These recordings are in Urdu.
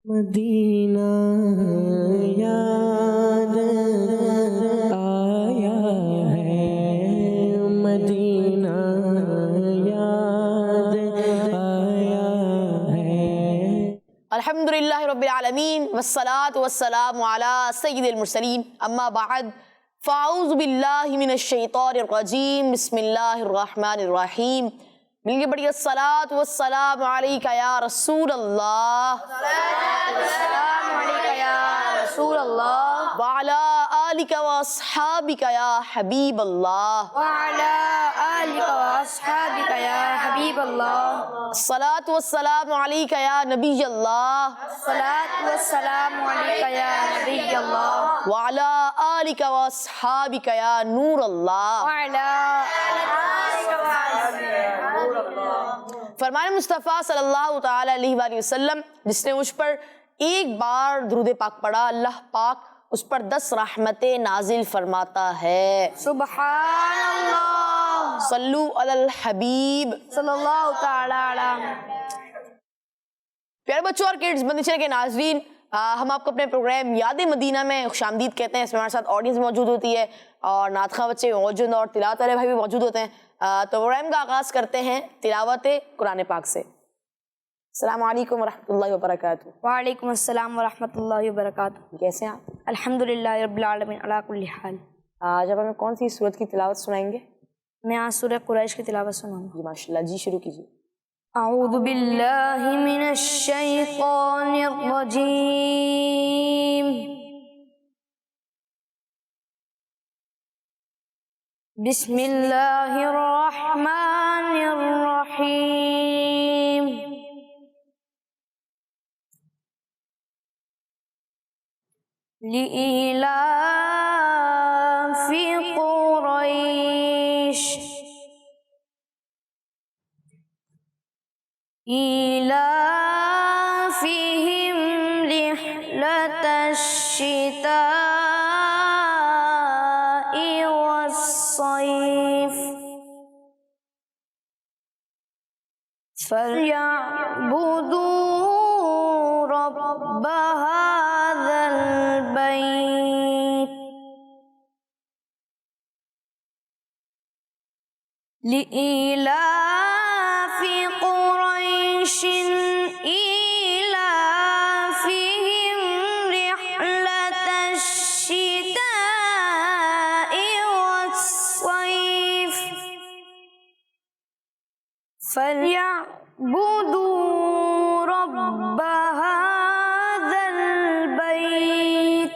مدینہ یاد آیا ہے، مدینہ یاد آیا ہے۔ الحمدللہ رب العالمین والصلاة والسلام علی سید المرسلین، اما بعد فاعوذ باللہ من الشیطان الرجیم، بسم اللہ الرحمن الرحیم۔ مل کے بڑی الصلاة والسلام علیکہ یا رسول اللہ، السلام علیکہ یا رسول اللہ، وعلی آلکہ واصحابکہ یا حبیب اللہ، وعلی آلکہ واصحابکہ یا حبیب اللہ، الصلاة والسلام علیکہ یا نبی اللہ، الصلاة والسلام علیکہ یا نبی اللہ، وعلی آلکہ واصحابکہ یا نور اللہ، وعلی آلکہ واصحابکہ۔ فرمان مصطفیٰ صلی اللہ تعالی علیہ وآلہ وسلم، جس نے مجھ پر ایک بار درود پاک پڑھا، اللہ پاک اس پر 10 رحمتیں نازل فرماتا ہے۔ سبحان اللہ، صلو علی الحبیب صلی اللہ تعالی علیہ۔ پیارے بچوں اور کڈز مدنی چینل کے ناظرین، ہم آپ کو اپنے پروگرام یاد مدینہ میں خوش آمدید کہتے ہیں۔ اس میں ہمارے ساتھ آڈینس موجود ہوتی ہے اور نعت خواں بچے موجود اور تلاوت والے بھائی بھی موجود ہوتے ہیں۔ تو پروگرام کا آغاز کرتے ہیں تلاوت قرآن پاک سے۔ السلام علیکم ورحمۃ اللہ وبرکاتہ۔ وعلیکم السلام ورحمۃ اللہ وبرکاتہ۔ کیسے ہیں آپ؟ الحمدللہ رب العالمین علی کل حال۔ آج آپ ہمیں کون سی سورت کی تلاوت سنائیں گے؟ میں آج سورہ قریش کی تلاوت سناؤں گا۔ جی ماشاء اللہ، جی شروع کیجیے۔ اعوذ باللہ من الشیطان الرجیم، بسم اللہ الرحمن الرحیم۔ لإيلاف قريش إيلافهم رحلة الشتاء والصيف فليعبدوا رب هذا البيت لإيلاف قريش إيلافهم رحلة الشتاء والصيف فليعبدوا رب هذا البيت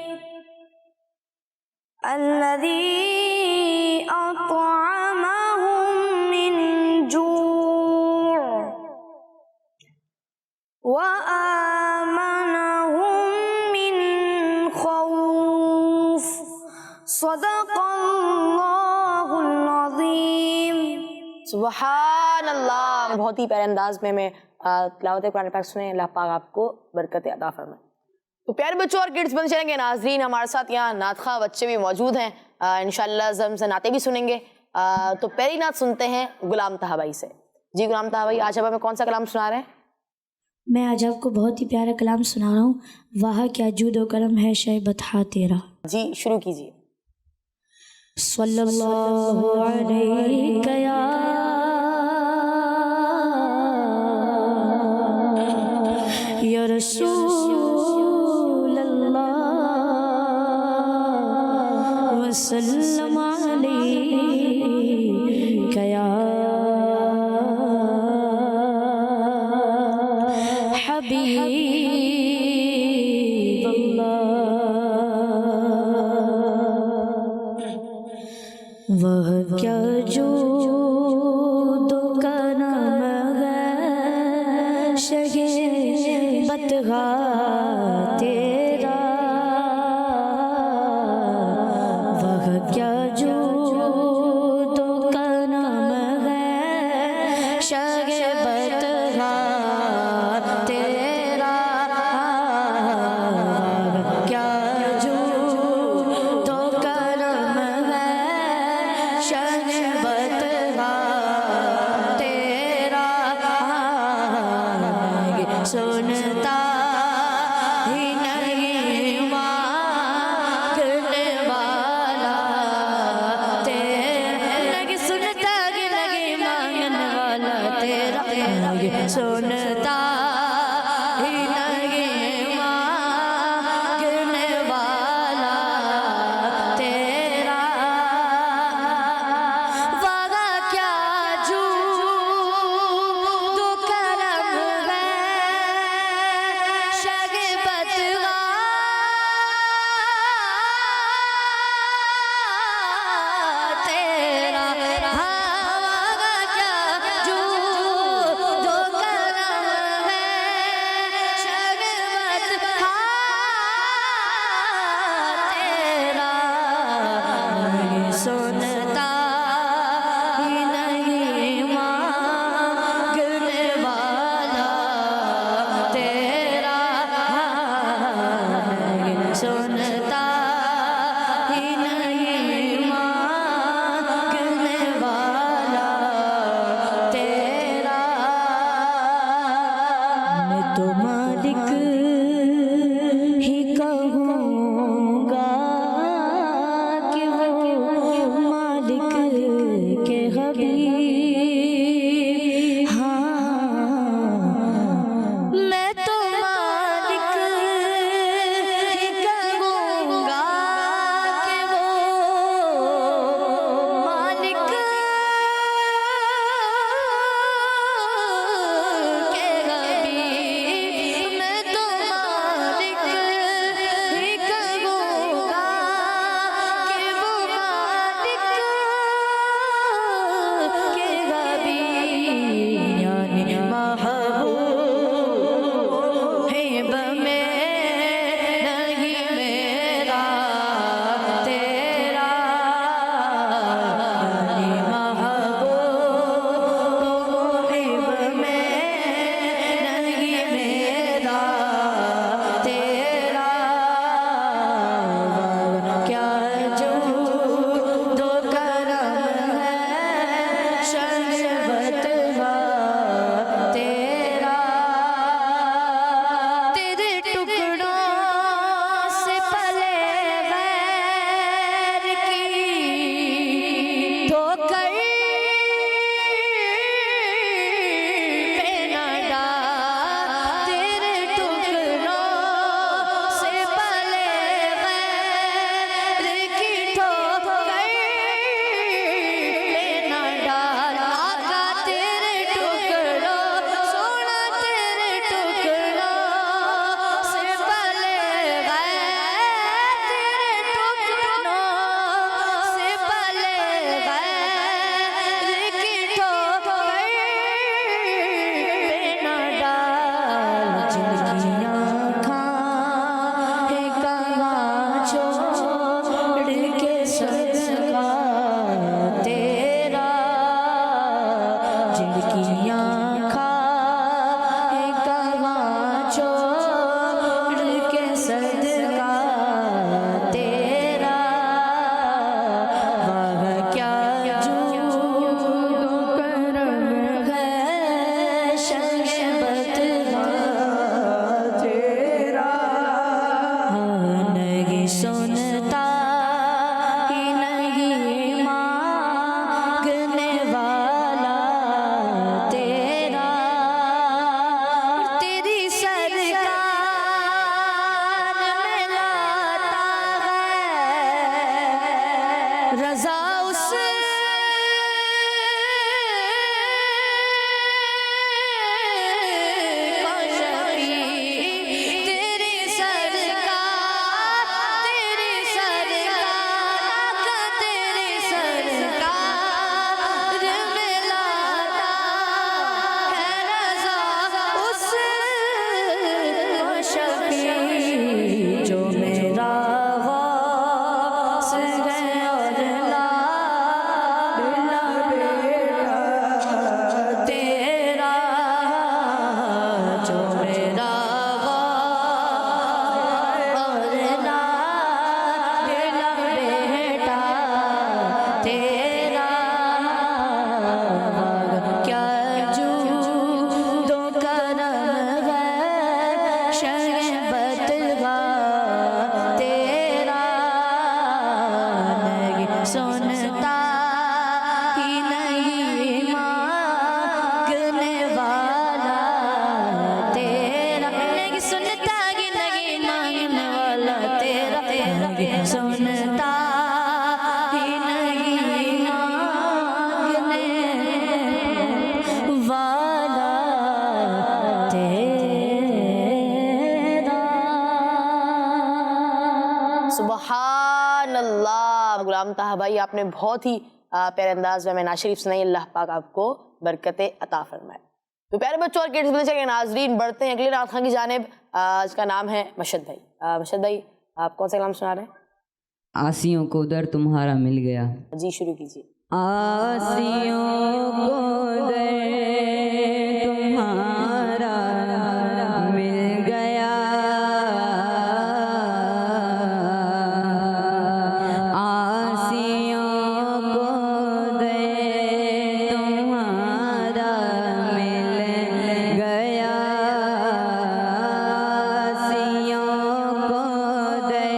الذي أطعمهم من جوع وآمنهم من خوف صدق اللہ العظیم۔ سبحان اللہ، بہت ہی پیارے انداز میں تلاوت قرآن پاک سنیں۔ اللہ پاک آپ کو برکت عطا فرمائے۔ تو پیارے بچوں اور کڈز مدنی چینل کے ناظرین، ہمارے ساتھ یہاں نعت خواں بچے بھی موجود ہیں، انشاءاللہ ہم سے نعتیں بھی سنیں گے۔ تو پہلی نعت سنتے ہیں غلام طہ بھائی سے۔ جی غلام طہ بھائی، آج آپ ہمیں کون سا کلام سنا رہے ہیں؟ میں آج آپ کو بہت ہی پیارا کلام سنا رہا ہوں، واہ کیا جود و کرم ہے شے بطحا تیرا۔ جی شروع کیجیے۔ صلی اللہ علیہ یا رسول اللہ وسلم علیہ یا حبیب اللہ۔ وہ کیا جود و کرم ہے شہ بطحا تیرا، وہ کیا جود و کرم ہے شہ بطحا تیرا، وہ کیا جود و کرم ہے شہ بطحا تیرا، سنتا رضا اس سبحان اللہ. غلام طاہر بھائی آپ نے بہت ہی پیارے انداز میں نعت شریف سنائی. اللہ پاک آپ کو برکت عطا فرمائے. تو پیارے بچوں اور کڈس بچے کے ناظرین بڑھتے ہیں اگلے نعت خواں کی جانب. آج کا نام ہے مشہد بھائی. مشہد بھائی آپ کون سا کلام سنا رہے ہیں؟ آسیوں کو در تمہارا مل گیا. جی شروع کیجیے. آسیوں کو در تمہارا مل گیا, آسیوں کو در تمہارا مل گیا, آسیوں کو در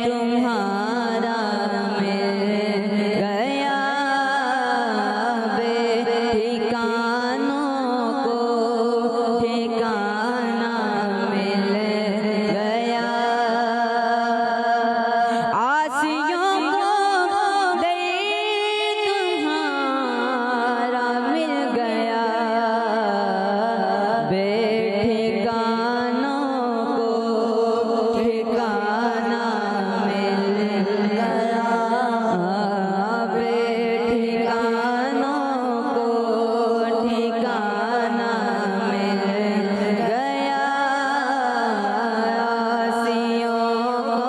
تمہارا مل گیا, بے ٹھکانوں کو ٹھکانہ مل گیا, آسیوں کو در تمہارا مل گیا, بے ٹھکانوں کو ٹھکانہ مل گیا, بے ٹھکانوں کو ٹھکانہ مل گیا, آسیوں کو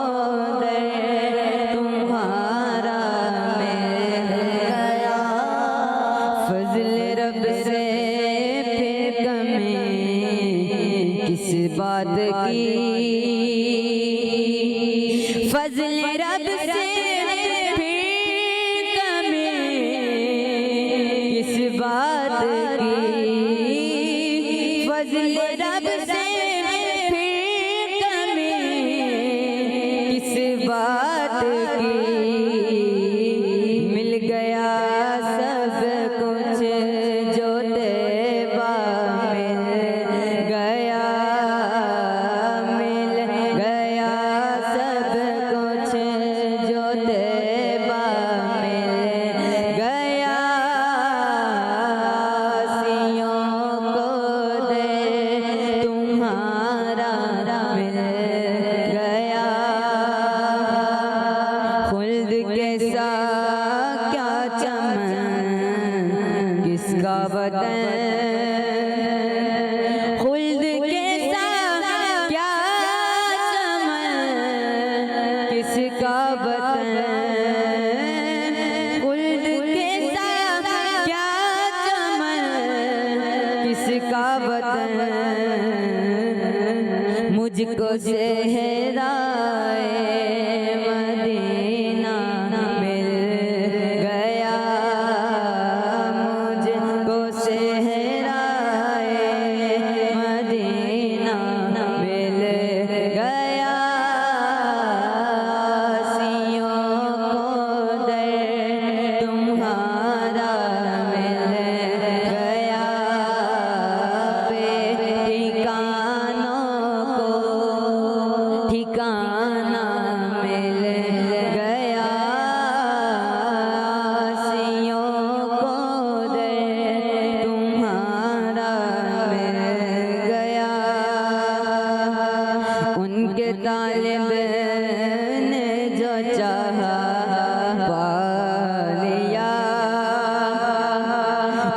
در تمہارا مل گیا, فضل رب سے پھر کمی کس بات کی, فضل رب سے پھر کمی کس بات کی, فضل رب سے پھر کمی کس بات کی, مل گیا سب کچھ جو طیبہ مل گیا, مل گیا سب کچھ جو طیبہ مل گیا, آسیوں کو در تمہارا مل گیا, خلد کیسا کیا چمن کس کا وطن, خلد کیسا کیا چمن کس کا وطن, خلد کیسا کیا چمن کس کا وطن, مجھ کو صحرائے مدینہ مل گیا, مجھ کو صحرائے مدینہ مل گیا, آسیوں کو در تمہارا مل گیا, بے ٹھکانوں کو ٹھکانہ مل گیا. کے طالب نے جو چاہا پا لیا،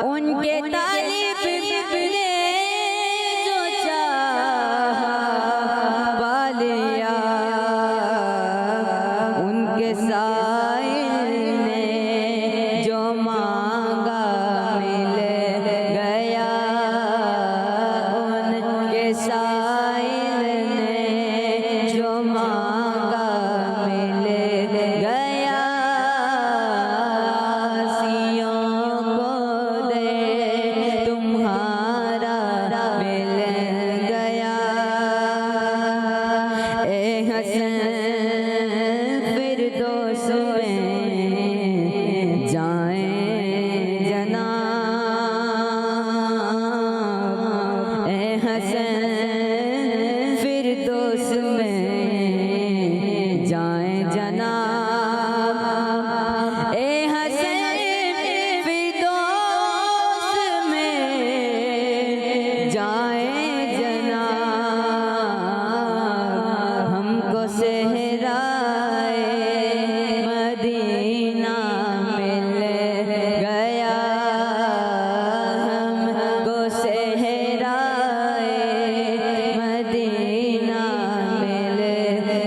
ان کے طالب نے جو چاہا پا لیا، ان کے سائل نے جو مانگا مل گیا، ان کے سائل نے جو مانگا مل گیا، سیوں کو دے تمہارا مل گیا، اے حسن فردوس میں جائیں جناب، اے حسن فردوس میں جائیں جناب، اے حسن فردوس میں جائیں جناب، ہم کو صحرائے مدینہ مل گیا، ہم کو صحرائے مدینہ مل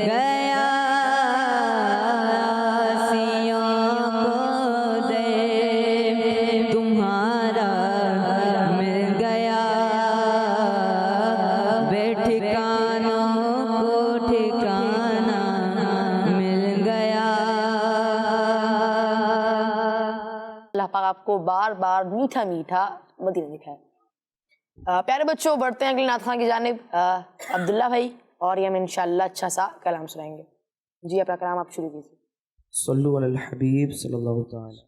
گیا، سیوں کو دے تمہارا مل گیا، بے ٹھکانوں کو ٹھکانہ مل گیا۔ اللہ پاک آپ کو بار بار میٹھا میٹھا مدینہ دکھائے۔ پیارے بچوں، بڑھتے ہیں اگلی نعت خواں کی جانب۔ عبداللہ بھائی اور یہ ہم انشاءاللہ اچھا سا کلام سنائیں گے۔ جی اپنا کلام آپ شروع کیجیے۔ صلو علی الحبیب صلی اللہ تعالی۔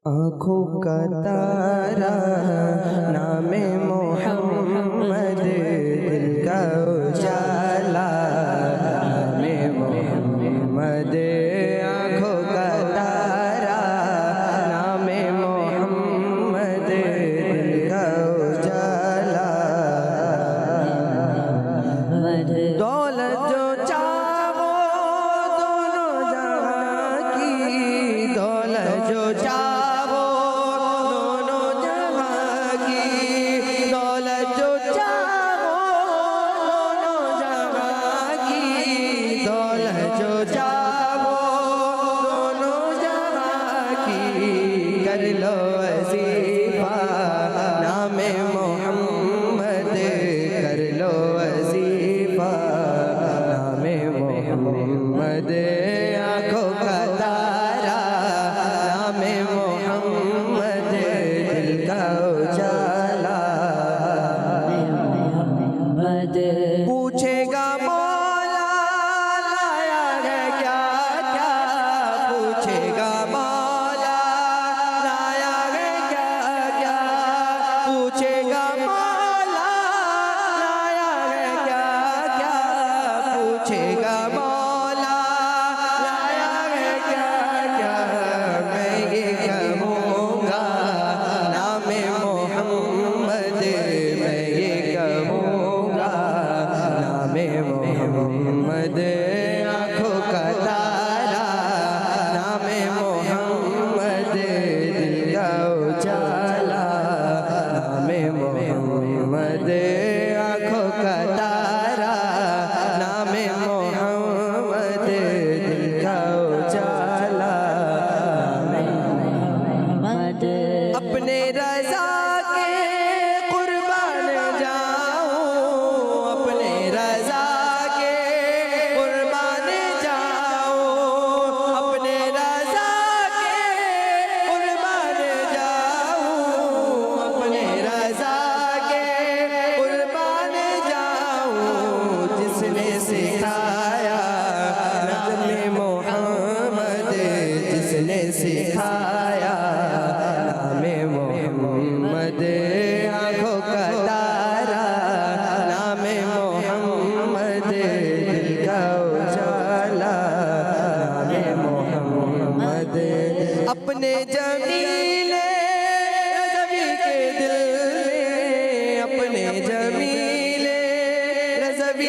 آنکھوں کا تارا نام محمد، دل کا اجالا نام محمد، آنکھوں کا تارا نام محمد، دل کا اجالا، دولت جو چاہو دونوں جہاں کی، دولت جو چاہو دونوں جہاں کی، دولت جو چاہو دونوں جہاں کی، دولت جو چاہو دونوں جہاں کی، کر لو وظیفہ نام محمد، کر لو وظیفہ نام محمد، آنکھوں کا تارا نام محمد، دل کا اجالا، پوچھے گا مولا لایا ہے کیا کیا، پوچھے گا مولا لایا ہے کیا کیا، پوچھے گا مولا لایا ہے کیا کیا، پوچھے گا مولا لایا ہے کیا کیا، میں یہ کہوں گا نام محمد، میں یہ کہوں گا نام محمد، آنکھوں کا تارا نام محمد، دل کا اجالا نام محمد، آنکھوں کا تارا نام محمد، دل کا اجالا نام محمد، اپنے رضا کے قربان جاؤں، اپنے رضا کے قربان جاؤں، اپنے رضا کے قربان جاؤں، اپنے رضا کے قربان جاؤں، جس نے سکھایا نام محمد، جس نے سکھایا نام محمد، آنکھوں کا تارا نام محمد، دل کا اجالا نام محمد، اپنے جمیل نبی کے دل میں، اپنے جمیل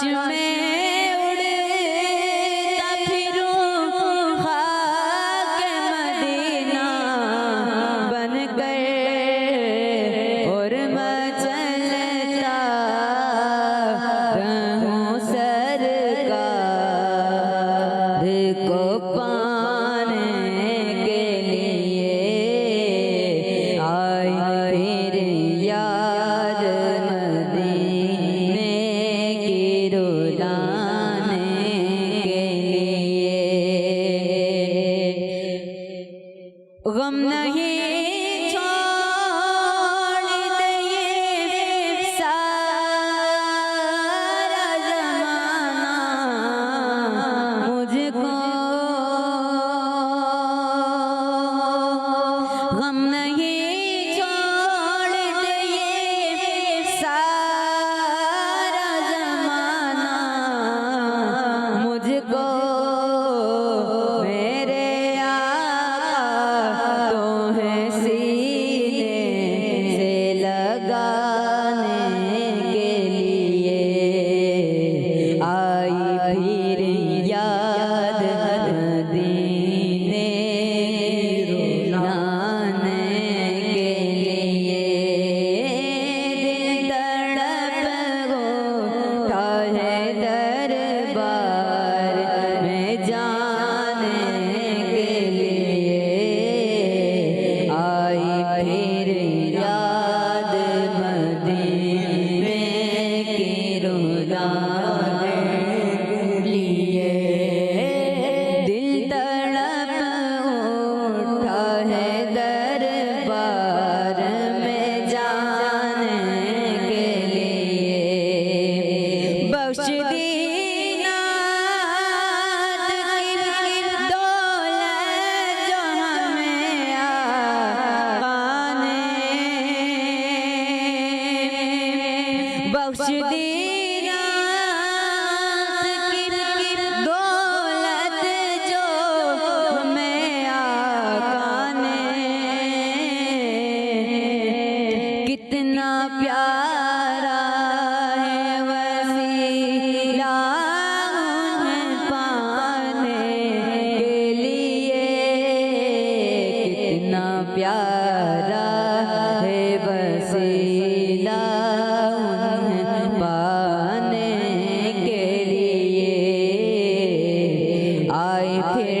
کاش میں اڑتا پھروں خاک مدینہ بن کر اور مچلتا رہوں سرکار کو پانے کے لیے آئی پھر یاد مدینے کی رلانے کے لیے غم نہیں چھوڑ دے سارا زمانہ مجھ کو غم نہیں چھوڑ دے سارا زمانہ مجھ کو میرے آقا تو ہے سینے سے لگانے کے لیے آئی پھر یاد مدینے رلانے کے لیے دل تڑپ اٹھا ہے دربار میں جانے کے لیے آئی پھر یاد مدینے کی رلانے کے لیے دل تڑپ اٹھا ہے دربار میں جانے کے لیے بخش دینا دولت جو ہمیں آقا نے بخش دینا دولت جو ہمیں آقا نے کتنا پیارا ہے وسیلہ انہیں پانے کے لیے کتنا پیارا ہے وسیلہ انہیں پانے کے لیے آئی پھر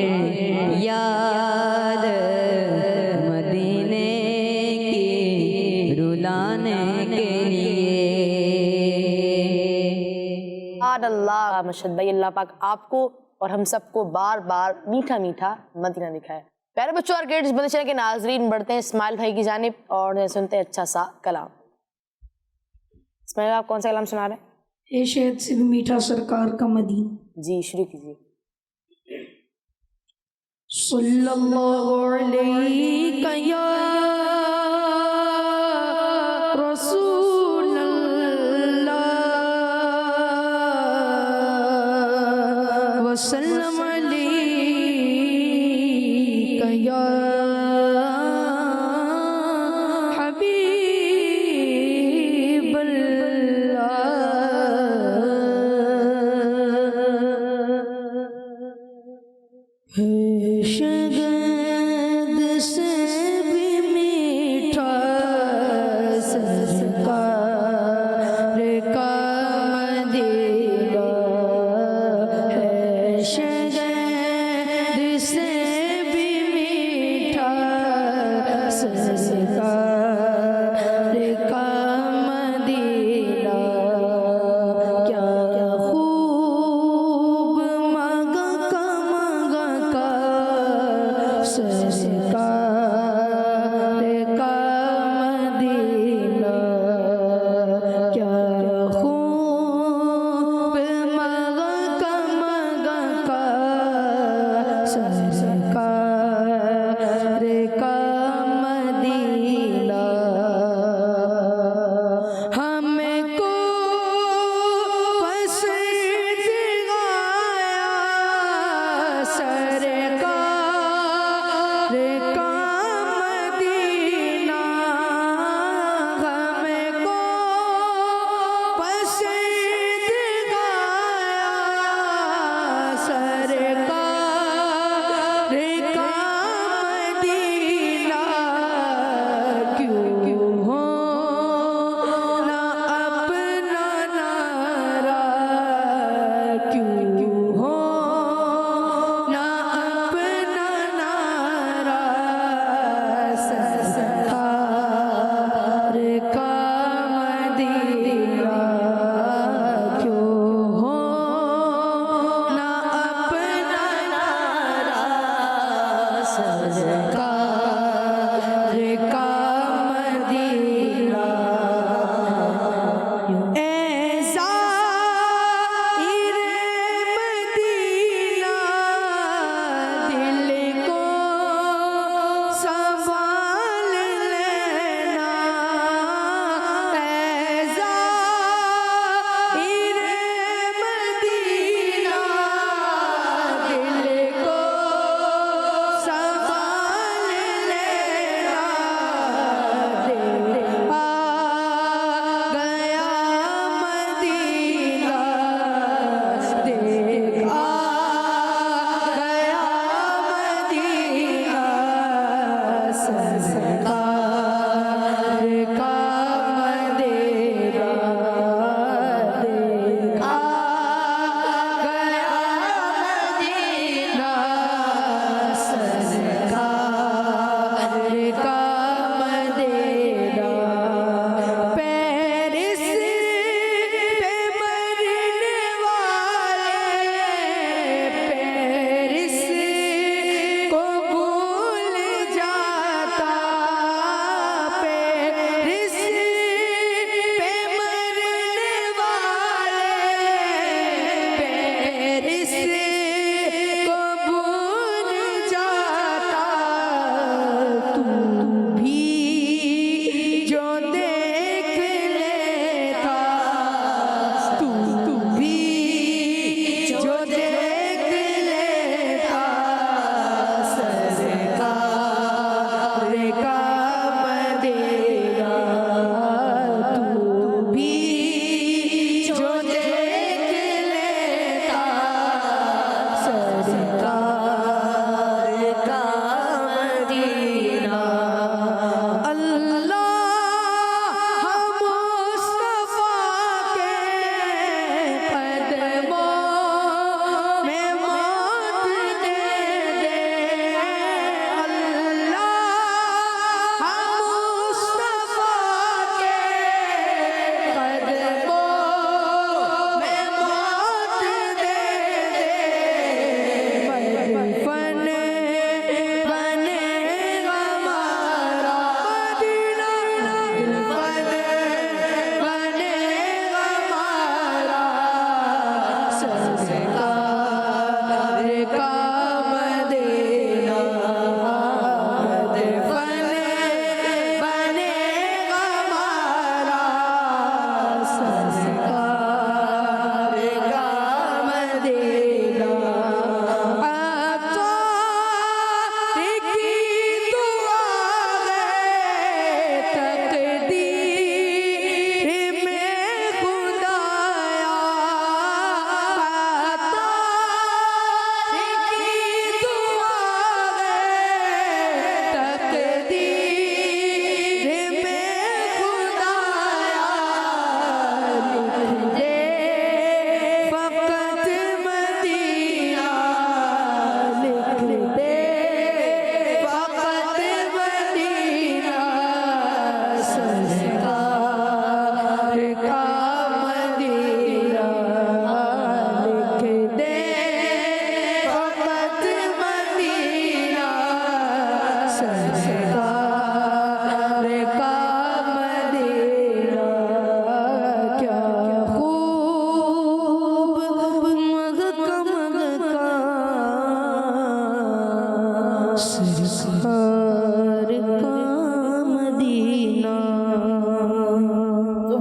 یاد مدینے کی رلانے کے لیے سبحان اللہ مشہد بھائی، اللہ پاک آپ کو اور ہم سب کو بار بار میٹھا میٹھا مدینہ دکھائے۔ پیارے بچوں اور کڈس مدنی چینل کے ناظرین، بڑھتے ہیں اسماعیل بھائی کی جانب اور سنتے ہیں اچھا سا کلام۔ اسماعیل آپ کون سا کلام سنا رہے ہیں؟ اے شہد سے بھی میٹھا سرکار کا مدینہ۔ جی شروع کیجیے۔ صلی اللہ علیہ یا رسول اللہ وسلم علیہ یا حبیب اللہ۔ شگد سے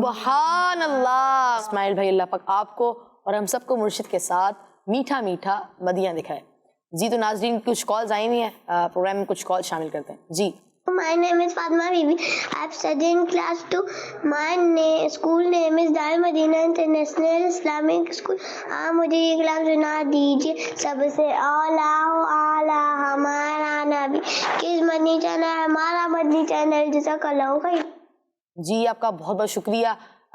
سبحان اللہ. اسماعیل بھائی اللہ پاک آپ کو اور ہم سب کو مرشد کے ساتھ میٹھا میٹھا مدینہ دکھائے. جی تو ناظرین کچھ کالز آئی ہوئی ہیں, پروگرام میں کچھ کال شامل کرتے ہیں. جی. My name is Fatma Bibi. I'm studying class 2. My school name is Dar Madina International Islamic School. آپ مجھے یہ کلام سنا دیجیے. سب سے اولا ہو اعلیٰ ہمارا نبی. کس مدنی چینل؟ ہمارا مدنی چینل. جزاک اللہ خیر. جی آپ کا بہت بہت شکریہ,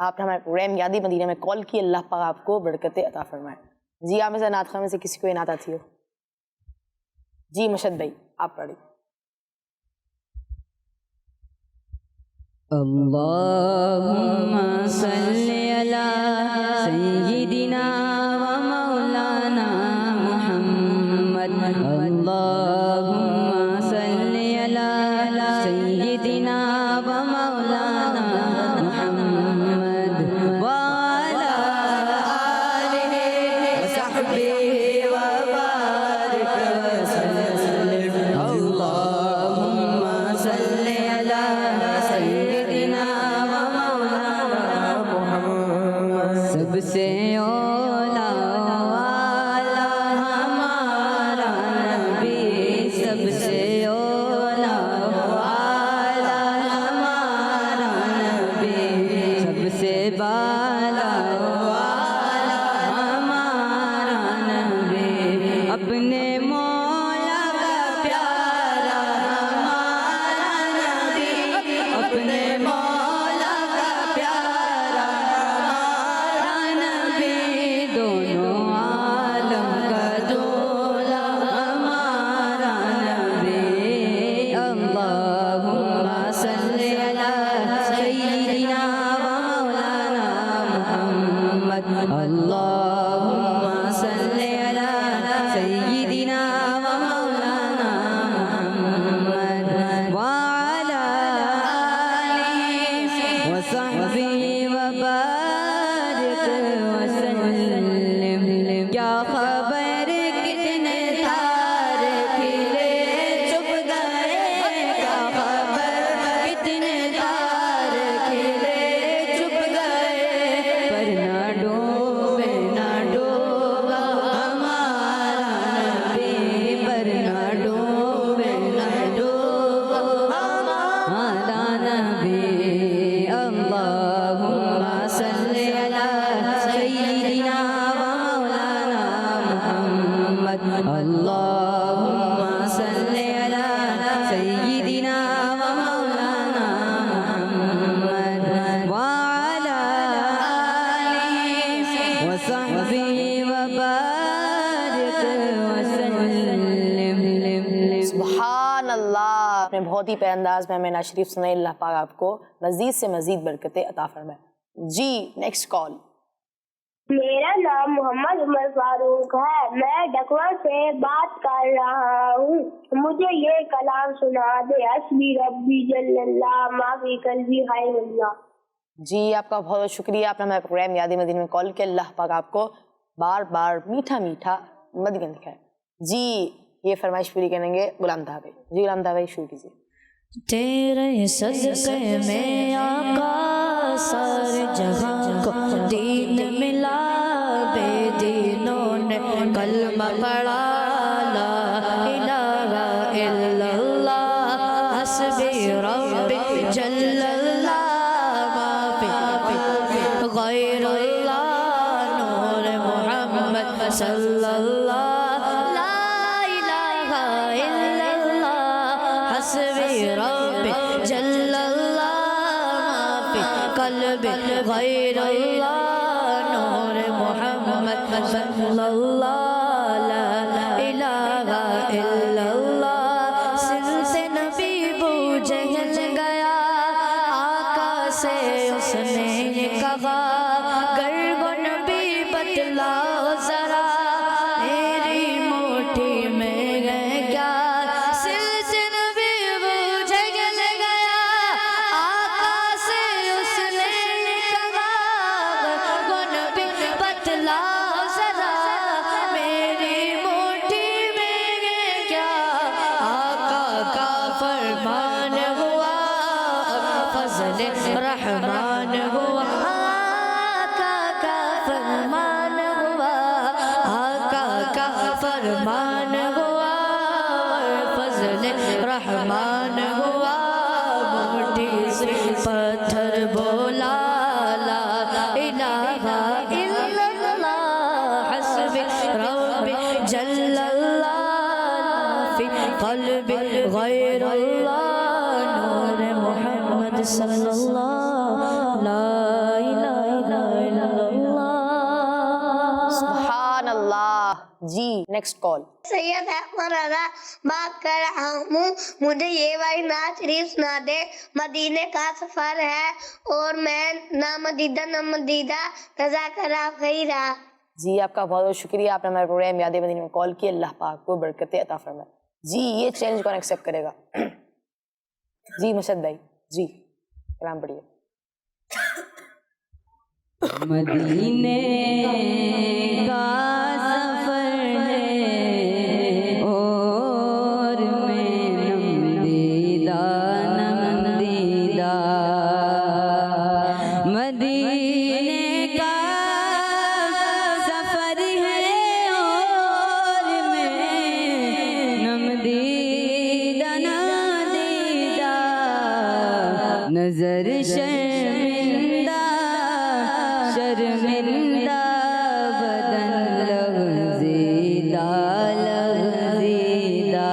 آپ نے ہمارے پروگرام یاد مدینہ میں کال کی. اللہ پاک آپ کو برکت عطا فرمائے. جی آپ میں سے نعت خواہ میں سے کسی کو یہ نعت آتی ہو؟ جی مشد بھائی آپ پڑھیں. اللہم صلی علی سیدنا و مولانا محمد. اللہم صلی علی سیدنا و مولانا محمد وعلی آلہ وصحبہ وبارک وسلم. اللہم صلی علی سب سے اولا والا ہمارا نبی. سب سے اولا والا ہمارا نبی. سب سے بالا والا ہمارا نبی. اپنے مولا کا پیارا ہمارا نبی. اپنے مولا کا پیارا ہمارا نبی. دونوں عالم کا دولا ہمارا نبی. اللہم صلی علی سیدنا و مولانا محمد. اللہم صلی علی سیدنا و مولانا محمد وعلی آلہ وصحبہ وبارک وسلم. کیا خبر کتنے تارے کھلے چھپ گئے. کیا خبر کتنے تارے کھلے چھپ گئے. پر نہ ڈوبے نہ ڈوبا ہمارا نبی. پر نہ ڈوبے نہ ڈوبا ہمارا نبی. اللہم صلی علی سیدنا و مولانا محمد. اللہم صلی علی سیدنا و مولانا محمد وعلی آلہ وصحبہ وبارک وسلم. سبحان اللہ. آپ نے بہت ہی پیارے انداز میں ہمیں نعت شریف سنائی. اللہ پاک آپ کو مزید سے مزید برکتیں عطا فرمائے. جی نیکسٹ کال. میرا نام محمد عمر فاروق ہے. میں ڈکوا سے بات کر رہا ہوں. مجھے یہ کلام سنا دے. حسبی ربی جل اللہ ما فی قلبی خیر اللہ. جی آپ کا بہت بہت شکریہ, آپ نے ہمارے پروگرام یاد مدینہ میں کال کیا. اللہ پاک آپ کو بار بار میٹھا میٹھا مدینہ دکھائے. جی یہ فرمائش پوری کریں گے غلام طاہر بھائی. جی غلام طاہر بھائی شروع کیجیے. تیرے صدقے میں آقا سارے جہاں کو دین ملا. بے دینوں نے کلمہ پڑھا. لا الہ الا اللہ حسبی ربی جل اللہ ما فی غیر اللہ. نور محمد صلی اللہ. لا الہ الا اللہ حسبی ربی جل اللہ ما فی قلب غیر اللہ. نور محمد صلی اللہ. لا الہ الا اللہ. سر سے نبی بو جہل گیا. آقا سے اس نے کہا گر وہ نبی بتلاؤ ذرا میری موٹھی میں گئے کیا. سر سے نبی بو جہل گیا. آقا سے اس نے کہا گر وہ نبی بتلاؤ ذرا میری موٹھی میں گئے کیا. آقا کا فرمان ہوا فضل رحمان ہوا آقا کا فرمان ہوا آقا کا فرمان ہوا فضل رحمان ہوا مٹھی سے پتھر بولا لا الہ الا اللہ حسبی ربی جل اللہ فی قلبی غیر اللہ نور محمد صلی اللہ لا الہ الا اللہ. سبحان اللہ. جی نیکسٹ کال. سید احمد رضا بات کر رہا ہوں. مجھے یہ والی نعت شریف سنا دے. مدینے کا سفر ہے اور میں نہ مدیدہ نہ مدیدہ رضا کرا خیرہ. جی آپ کا بہت بہت شکریہ, آپ نے ہمارے پروگرام یاد مدینہ میں کال کی. اللہ پاک کو برکتیں عطا فرمائے. جی یہ چیلنج کون ایکسیپٹ کرے گا؟ جی مرشد بھائی جی کلام پڑھیے. مدینے کا سفر ہے اور میں نمدیدہ نمدیدہ. مدینے کا سفر ہے اور میں نمدیدہ نمدیدہ. نظر شرمندہ شرمندہ بدن لغزیدہ لغزیدہ.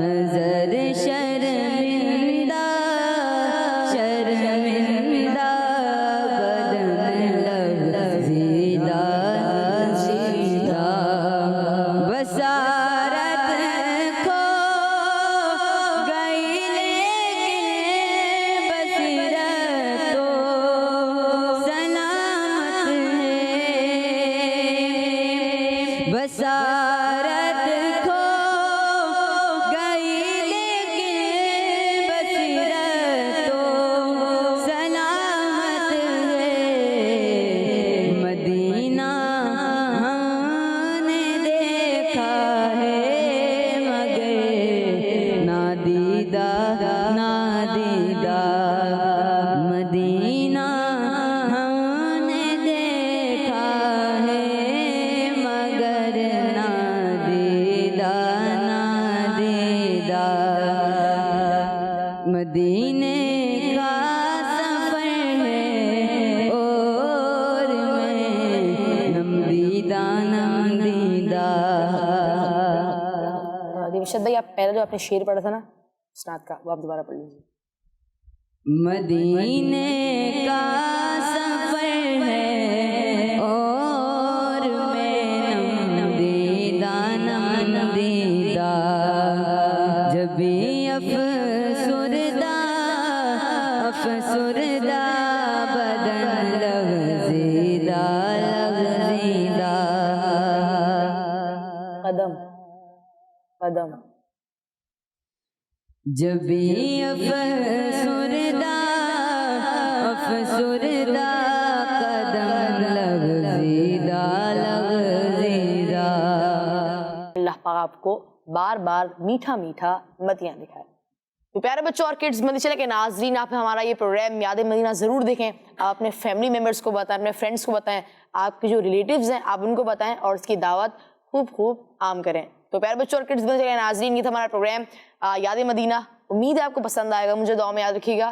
نظر شرمندہ شرمندہ بدن لغزیدہ لغزیدہ. بصارت کھو گئی لیکن بصیرت تو سلامت ہے. بصارت کھو گئی لیکن بصیرت تو سلامت ہے. مدینہ ہم نے دیکھا ہے مگر نادیدہ نادیدہ. مدینہ ہم نے دیکھا ہے مگر نادیدہ نادیدہ. مدینے کا سفر ہے اور میں نمدیدہ نمدیدہ. مرشد بھائی آپ پہلے جو آپ نے شعر پڑھا تھا نا اسناد کا وہ آپ دوبارہ پڑھ لیجیے. مدینے کا سفر ہے اور میں نمدیدہ نمدیدہ. جب بھی افسردہ افسردہ بدن لغزیدہ لغزیدہ. قدم قدم. جب بھی افسردہ افسردہ قدم لغزیدہ لغزیدہ. اللہ پاک آپ کو بار بار میٹھا میٹھا مدینہ دکھائے. تو پیارے بچوں اور کڈز مدینہ کے ناظرین, آپ ہمارا یہ پروگرام یاد مدینہ ضرور دیکھیں. آپ اپنے فیملی ممبرس کو بتائیں, اپنے فرینڈس کو بتائیں, آپ کے جو ریلیٹیوز ہیں آپ ان کو بتائیں اور اس کی دعوت خوب خوب عام کریں. تو پیارے بچوں اور کڈز مدینہ کے ناظرین, یہ تھا ہمارا پروگرام یاد مدینہ. امید ہے آپ کو پسند آئے گا, مجھے دعا میں یاد رکھیے گا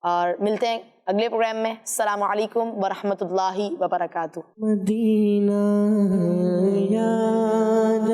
اور ملتے ہیں اگلے پروگرام میں. السلام علیکم ورحمۃ اللہ وبرکاتہ. مدینہ یاد